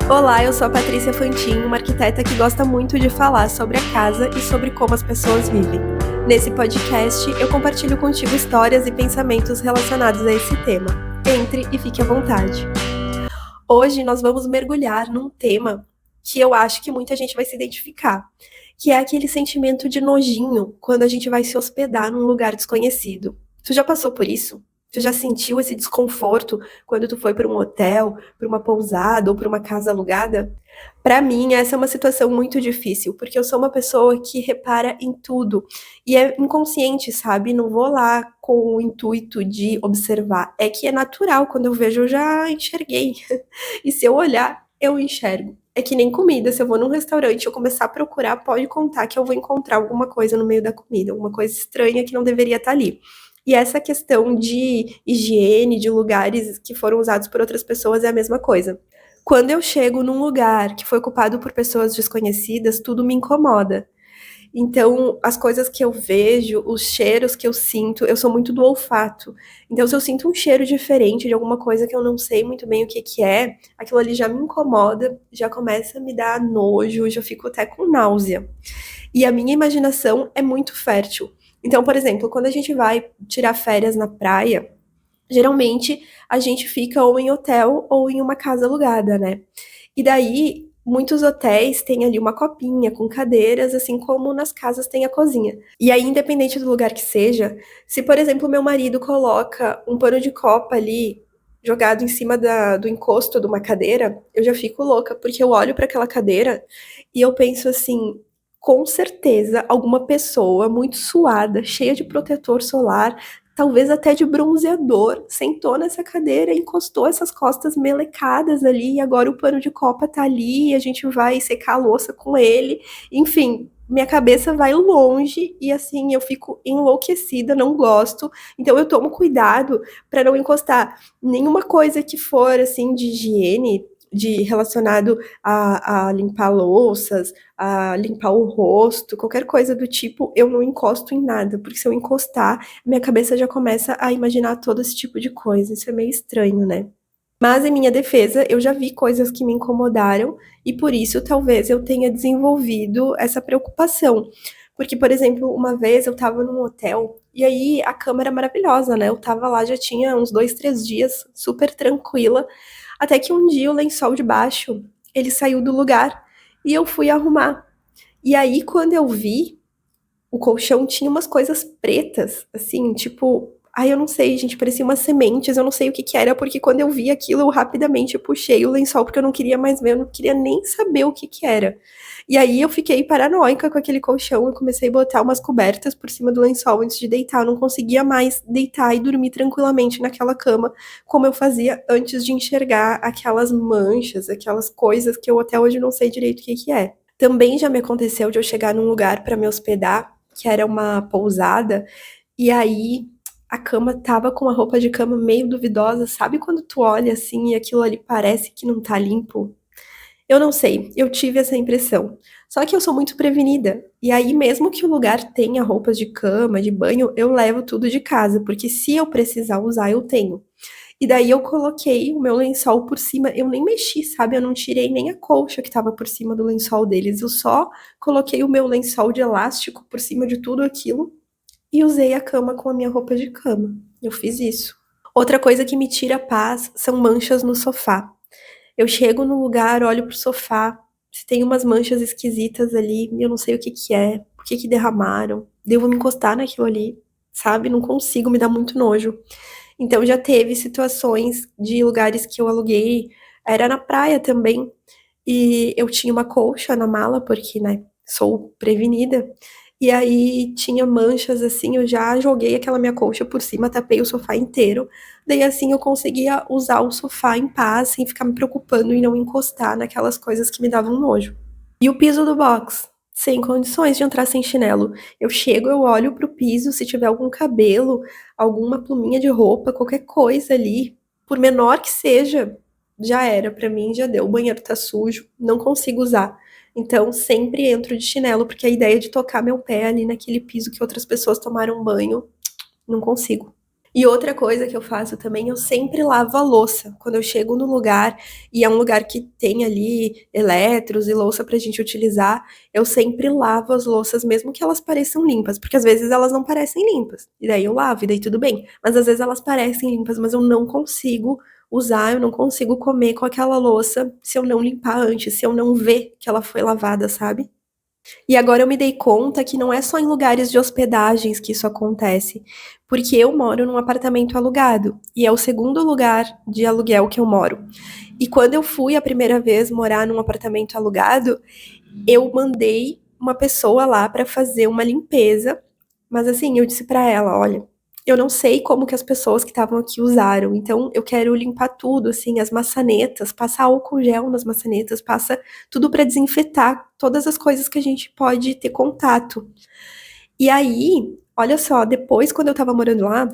Olá, eu sou a Patrícia Fantin, uma arquiteta que gosta muito de falar sobre a casa e sobre como as pessoas vivem. Nesse podcast, eu compartilho contigo histórias e pensamentos relacionados a esse tema. Entre e fique à vontade. Hoje nós vamos mergulhar num tema que eu acho que muita gente vai se identificar, que é aquele sentimento de nojinho quando a gente vai se hospedar num lugar desconhecido. Tu já passou por isso? Tu já sentiu esse desconforto quando tu foi para um hotel, para uma pousada ou para uma casa alugada? Para mim, essa é uma situação muito difícil, porque eu sou uma pessoa que repara em tudo e é inconsciente, sabe? Não vou lá com o intuito de observar. É que é natural, quando eu vejo, eu já enxerguei. E se eu olhar, eu enxergo. É que nem comida, se eu vou num restaurante e eu começar a procurar, pode contar que eu vou encontrar alguma coisa no meio da comida, alguma coisa estranha que não deveria estar ali. E essa questão de higiene, de lugares que foram usados por outras pessoas é a mesma coisa. Quando eu chego num lugar que foi ocupado por pessoas desconhecidas, tudo me incomoda. Então, as coisas que eu vejo, os cheiros que eu sinto, eu sou muito do olfato. Então, se eu sinto um cheiro diferente de alguma coisa que eu não sei muito bem o que que é, aquilo ali já me incomoda, já começa a me dar nojo, já fico até com náusea. E a minha imaginação é muito fértil. Então, por exemplo, quando a gente vai tirar férias na praia, geralmente a gente fica ou em hotel ou em uma casa alugada, né? E daí, muitos hotéis têm ali uma copinha com cadeiras, assim como nas casas tem a cozinha. E aí, independente do lugar que seja, se, por exemplo, meu marido coloca um pano de copa ali jogado em cima do encosto de uma cadeira, eu já fico louca, porque eu olho para aquela cadeira e eu penso assim, com certeza alguma pessoa muito suada, cheia de protetor solar, talvez até de bronzeador, sentou nessa cadeira, encostou essas costas melecadas ali, e agora o pano de copa tá ali, e a gente vai secar a louça com ele. Enfim, minha cabeça vai longe e assim eu fico enlouquecida, não gosto. Então eu tomo cuidado para não encostar nenhuma coisa que for assim de higiene, de relacionado a limpar louças, a limpar o rosto, qualquer coisa do tipo, eu não encosto em nada, porque se eu encostar, minha cabeça já começa a imaginar todo esse tipo de coisa. Isso é meio estranho, né? Mas em minha defesa, eu já vi coisas que me incomodaram e por isso talvez eu tenha desenvolvido essa preocupação. Porque, por exemplo, uma vez eu tava num hotel e aí a cama era maravilhosa, né? Eu tava lá já tinha uns 2, 3 dias, super tranquila, até que um dia o lençol de baixo, ele saiu do lugar e eu fui arrumar. E aí, quando eu vi, o colchão tinha umas coisas pretas, assim, tipo, ai, eu não sei, gente, parecia umas sementes, eu não sei o que que era, porque quando eu vi aquilo, eu rapidamente puxei o lençol, porque eu não queria mais ver, eu não queria nem saber o que que era. E aí eu fiquei paranoica com aquele colchão, eu comecei a botar umas cobertas por cima do lençol antes de deitar, eu não conseguia mais deitar e dormir tranquilamente naquela cama, como eu fazia antes de enxergar aquelas manchas, aquelas coisas que eu até hoje não sei direito o que que é. Também já me aconteceu de eu chegar num lugar para me hospedar que era uma pousada, e aí a cama tava com uma roupa de cama meio duvidosa, sabe quando tu olha assim e aquilo ali parece que não tá limpo? Eu não sei, eu tive essa impressão. Só que eu sou muito prevenida, e aí mesmo que o lugar tenha roupas de cama, de banho, eu levo tudo de casa, porque se eu precisar usar, eu tenho. E daí eu coloquei o meu lençol por cima, eu nem mexi, sabe? Eu não tirei nem a colcha que tava por cima do lençol deles, eu só coloquei o meu lençol de elástico por cima de tudo aquilo e usei a cama com a minha roupa de cama. Eu fiz isso. Outra coisa que me tira a paz são manchas no sofá. Eu chego no lugar, olho pro sofá, se tem umas manchas esquisitas ali, eu não sei o que que é, por que que derramaram, devo me encostar naquilo ali, sabe? Não consigo, me dá muito nojo. Então já teve situações de lugares que eu aluguei, era na praia também, e eu tinha uma colcha na mala, porque, né, sou prevenida, e aí tinha manchas assim, eu já joguei aquela minha colcha por cima, tapei o sofá inteiro, daí assim eu conseguia usar o sofá em paz, sem ficar me preocupando em não encostar naquelas coisas que me davam nojo. E o piso do box? Sem condições de entrar sem chinelo. Eu chego, eu olho pro piso, se tiver algum cabelo, alguma pluminha de roupa, qualquer coisa ali, por menor que seja, já era pra mim, já deu. O banheiro tá sujo, não consigo usar. Então, sempre entro de chinelo, porque a ideia de tocar meu pé ali naquele piso que outras pessoas tomaram banho, não consigo. E outra coisa que eu faço também, eu sempre lavo a louça. Quando eu chego no lugar e é um lugar que tem ali eletros e louça pra gente utilizar, eu sempre lavo as louças, mesmo que elas pareçam limpas, porque às vezes elas não parecem limpas. E daí eu lavo, e daí tudo bem. Mas às vezes elas parecem limpas, mas eu não consigo usar, eu não consigo comer com aquela louça se eu não limpar antes, se eu não ver que ela foi lavada, sabe? E agora eu me dei conta que não é só em lugares de hospedagens que isso acontece, porque eu moro num apartamento alugado e é o segundo lugar de aluguel que eu moro. E quando eu fui a primeira vez morar num apartamento alugado, eu mandei uma pessoa lá para fazer uma limpeza, mas assim, eu disse para ela, olha, eu não sei como que as pessoas que estavam aqui usaram, então eu quero limpar tudo, assim, as maçanetas, passar álcool gel nas maçanetas, passa tudo para desinfetar todas as coisas que a gente pode ter contato. E aí, olha só, depois quando eu tava morando lá,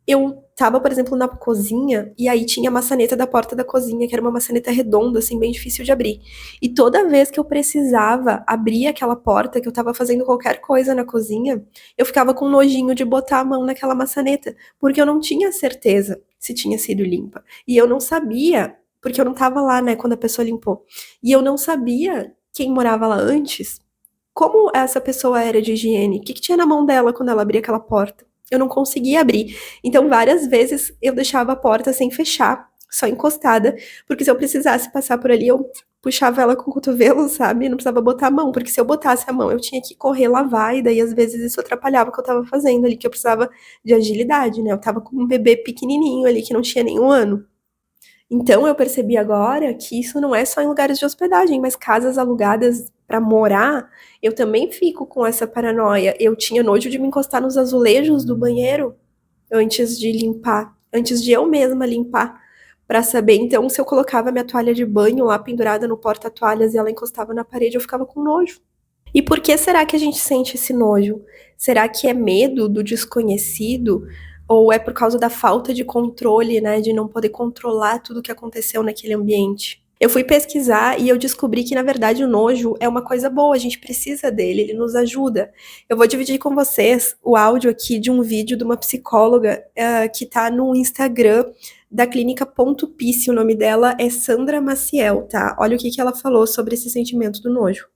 eu tava, por exemplo, na cozinha e aí tinha a maçaneta da porta da cozinha, que era uma maçaneta redonda, assim, bem difícil de abrir. E toda vez que eu precisava abrir aquela porta, que eu tava fazendo qualquer coisa na cozinha, eu ficava com nojinho de botar a mão naquela maçaneta, porque eu não tinha certeza se tinha sido limpa. E eu não sabia, porque eu não tava lá, né, quando a pessoa limpou. E eu não sabia quem morava lá antes, como essa pessoa era de higiene, o que que tinha na mão dela quando ela abria aquela porta. Eu não conseguia abrir. Então, várias vezes eu deixava a porta sem fechar, só encostada, porque se eu precisasse passar por ali, eu puxava ela com o cotovelo, sabe? Não precisava botar a mão, porque se eu botasse a mão, eu tinha que correr lavar, e daí às vezes isso atrapalhava o que eu tava fazendo ali, que eu precisava de agilidade, né? Eu tava com um bebê pequenininho ali que não tinha nenhum ano. Então eu percebi agora que isso não é só em lugares de hospedagem, mas casas alugadas para morar, eu também fico com essa paranoia. Eu tinha nojo de me encostar nos azulejos do banheiro antes de limpar, antes de eu mesma limpar, para saber. Então, se eu colocava minha toalha de banho lá pendurada no porta-toalhas e ela encostava na parede, eu ficava com nojo. E por que será que a gente sente esse nojo? Será que é medo do desconhecido? Ou é por causa da falta de controle, né? De não poder controlar tudo o que aconteceu naquele ambiente? Eu fui pesquisar e eu descobri que, na verdade, o nojo é uma coisa boa, a gente precisa dele, ele nos ajuda. Eu vou dividir com vocês o áudio aqui de um vídeo de uma psicóloga que tá no Instagram da clínica Ponto Pice, o nome dela é Sandra Maciel, tá? Olha o que ela falou sobre esse sentimento do nojo.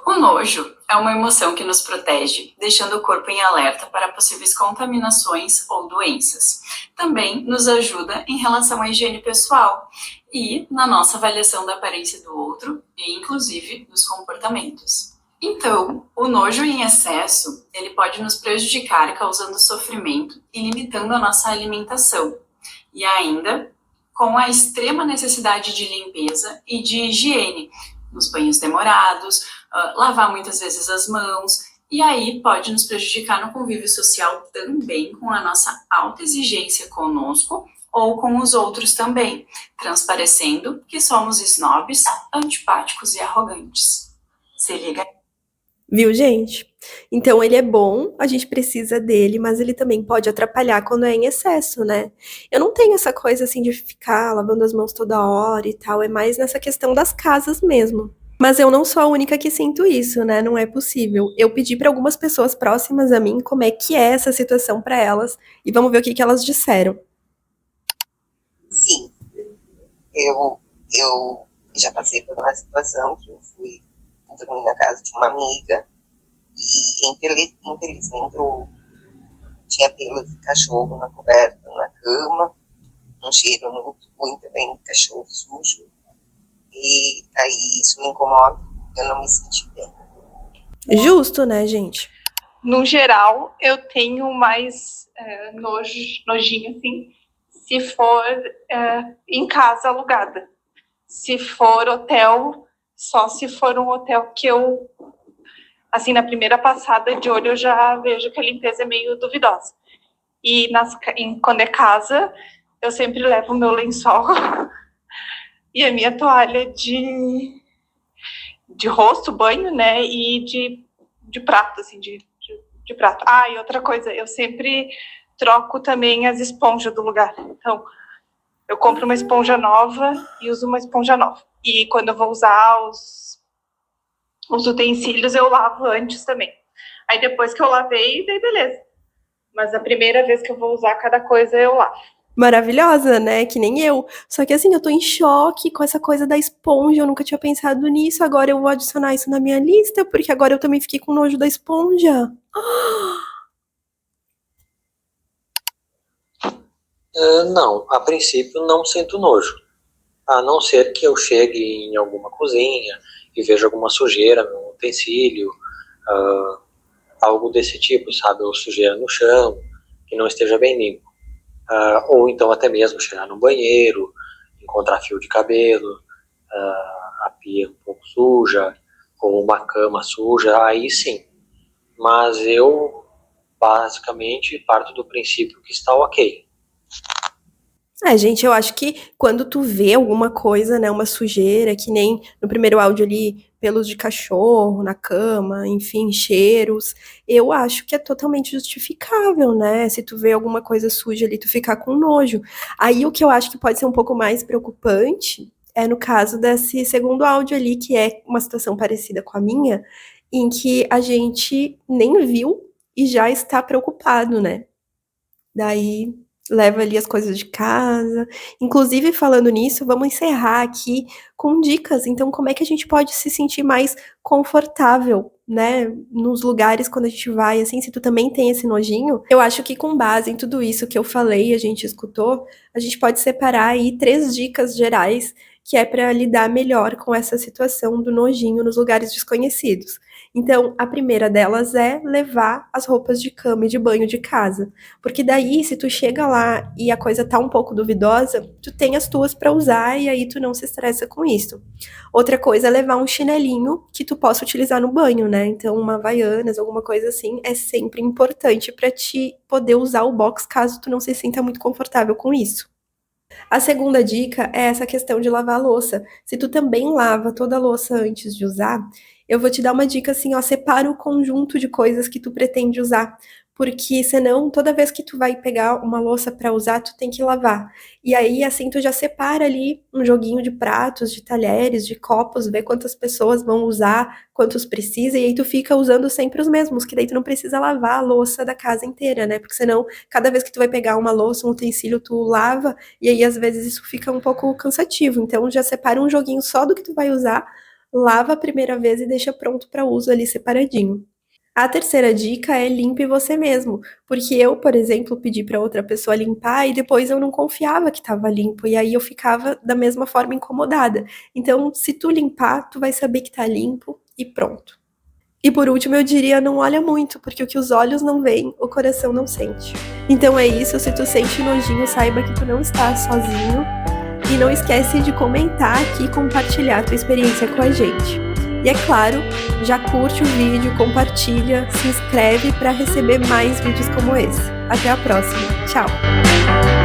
O nojo é uma emoção que nos protege, deixando o corpo em alerta para possíveis contaminações ou doenças. Também nos ajuda em relação à higiene pessoal e na nossa avaliação da aparência do outro e, inclusive, dos comportamentos. Então, o nojo em excesso, ele pode nos prejudicar, causando sofrimento e limitando a nossa alimentação. E ainda, com a extrema necessidade de limpeza e de higiene, nos banhos demorados, lavar muitas vezes as mãos, e aí pode nos prejudicar no convívio social também, com a nossa alta exigência conosco ou com os outros também, transparecendo que somos snobs, antipáticos e arrogantes. Se liga. Viu, gente? Então ele é bom, a gente precisa dele, mas ele também pode atrapalhar quando é em excesso, né? Eu não tenho essa coisa assim de ficar lavando as mãos toda hora e tal, é mais nessa questão das casas mesmo. Mas eu não sou a única que sinto isso, né? Não é possível. Eu pedi para algumas pessoas próximas a mim como é que é essa situação para elas e vamos ver o que que elas disseram. Sim, eu já passei por uma situação que eu fui dormir na casa de uma amiga e infelizmente eu tinha pelos de cachorro na coberta, na cama, um cheiro muito ruim também de cachorro sujo, e aí isso me incomoda, eu não me senti bem. Justo, né, gente? No geral, eu tenho mais nojinho, assim, se for em casa alugada. Se for hotel, só se for um hotel que eu, assim, na primeira passada de olho, eu já vejo que a limpeza é meio duvidosa. E quando é casa, eu sempre levo o meu lençol e a minha toalha de rosto, banho, né, e de prato, assim, de prato. Ah, e outra coisa, eu sempre troco também as esponjas do lugar. Então, eu compro uma esponja nova e uso uma esponja nova. E quando eu vou usar os utensílios, eu lavo antes também. Aí depois que eu lavei, daí beleza. Mas a primeira vez que eu vou usar cada coisa, eu lavo. Maravilhosa, né? Que nem eu. Só que assim, eu tô em choque com essa coisa da esponja. Eu nunca tinha pensado nisso. Agora eu vou adicionar isso na minha lista, porque agora eu também fiquei com nojo da esponja. Não, a princípio não sinto nojo. A não ser que eu chegue em alguma cozinha e veja alguma sujeira no utensílio, algo desse tipo, sabe? Ou sujeira no chão, que não esteja bem limpo. Ou então até mesmo chegar no banheiro, encontrar fio de cabelo, a pia um pouco suja, ou uma cama suja, aí sim. Mas eu basicamente parto do princípio que está ok. Gente, eu acho que quando tu vê alguma coisa, né, uma sujeira, que nem no primeiro áudio ali, pelos de cachorro na cama, enfim, cheiros, eu acho que é totalmente justificável, né? Se tu vê alguma coisa suja ali, tu ficar com nojo. Aí o que eu acho que pode ser um pouco mais preocupante é no caso desse segundo áudio ali, que é uma situação parecida com a minha, em que a gente nem viu e já está preocupado, né? Daí leva ali as coisas de casa. Inclusive, falando nisso, vamos encerrar aqui com dicas. Então, como é que a gente pode se sentir mais confortável, né, nos lugares quando a gente vai, assim, se tu também tem esse nojinho? Eu acho que com base em tudo isso que eu falei, a gente escutou, a gente pode separar aí 3 dicas gerais que é para lidar melhor com essa situação do nojinho nos lugares desconhecidos. Então, a primeira delas é levar as roupas de cama e de banho de casa. Porque daí, se tu chega lá e a coisa tá um pouco duvidosa, tu tem as tuas pra usar e aí tu não se estressa com isso. Outra coisa é levar um chinelinho que tu possa utilizar no banho, né? Então, uma Havaianas, alguma coisa assim, é sempre importante pra te poder usar o box caso tu não se sinta muito confortável com isso. A segunda dica é essa questão de lavar a louça. Se tu também lava toda a louça antes de usar, eu vou te dar uma dica assim, ó, separa o conjunto de coisas que tu pretende usar, porque senão toda vez que tu vai pegar uma louça para usar, tu tem que lavar. E aí assim tu já separa ali um joguinho de pratos, de talheres, de copos, vê quantas pessoas vão usar, quantos precisa, e aí tu fica usando sempre os mesmos, que daí tu não precisa lavar a louça da casa inteira, né? Porque senão cada vez que tu vai pegar uma louça, um utensílio, tu lava e aí, às vezes, isso fica um pouco cansativo. Então, já separa um joguinho só do que tu vai usar, lava a primeira vez e deixa pronto para uso ali separadinho. A terceira dica é limpe você mesmo, porque eu, por exemplo, pedi para outra pessoa limpar e depois eu não confiava que estava limpo e aí eu ficava da mesma forma incomodada. Então, se tu limpar, tu vai saber que tá limpo e pronto. E por último, eu diria, não olha muito, porque o que os olhos não veem, o coração não sente. Então é isso, se tu sente nojinho, saiba que tu não está sozinho. E não esquece de comentar aqui e compartilhar a tua experiência com a gente. E é claro, já curte o vídeo, compartilha, se inscreve para receber mais vídeos como esse. Até a próxima. Tchau!